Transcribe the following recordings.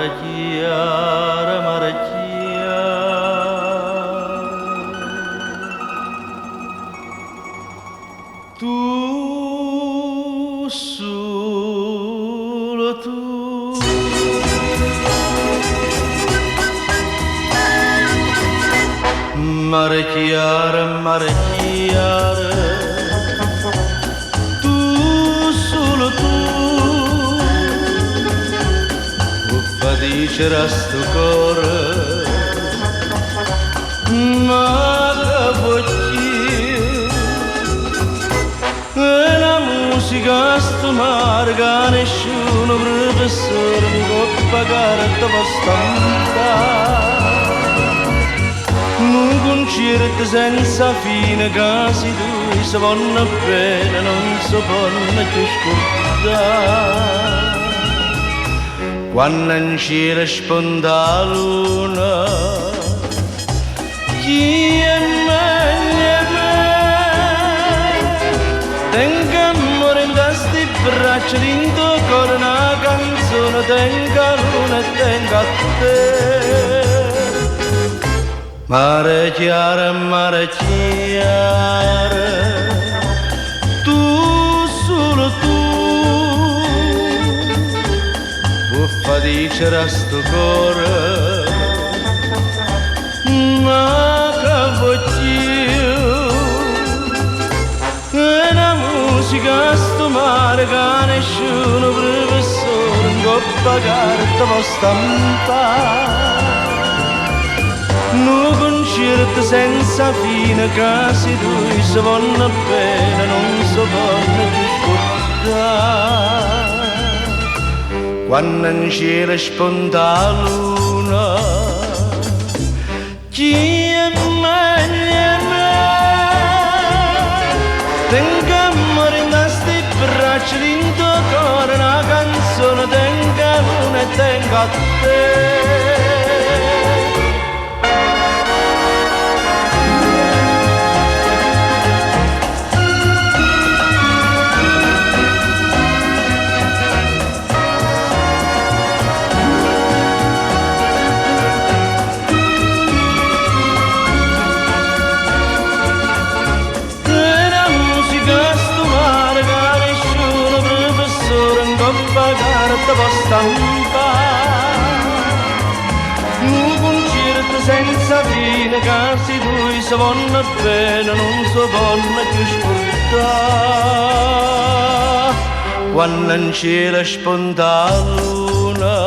mare chiara, mare chiara. Tu, solo tu. Mare chiara, tu, solo tu, uffa dicere sto cuore, ma che voglio, e la musica sto mare che nessuno professore mi può pagare da stampare. Un concerto senza fine, casi tu si vanno bene, non si vanno più scordare. Quando in cielo sponda la luna, chi è meglio me? Tengo amore in questi braccia, dentro cuore una canzone, tengo la luna e tengo a te. Mare chiara, tu, solo tu, uffa dicere a sto cuore, ma che voglio, e la musica a sto mare che nessuno professore non può pagare te può stampare. Un concerto senza fine, casi tu si vanno bene, non si vanno più scordare. Quando in cielo sponda la luna, chi è meglio me? Tengo amore in questi braccia, dentro cuore una canzone, tengo la luna e tengo a te. Pagare te può stampare un concerto senza fine, casi due si vanno bene, non si vanno più scordare. Quando in cielo sponda la luna,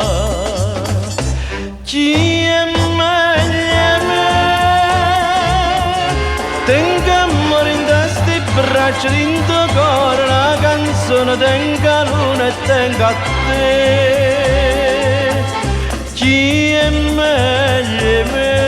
chi è meglio me? Tengo amore in questi braccia, dentro cuore una canzone, tengo la luna e tengo a te. Chi è meglio me?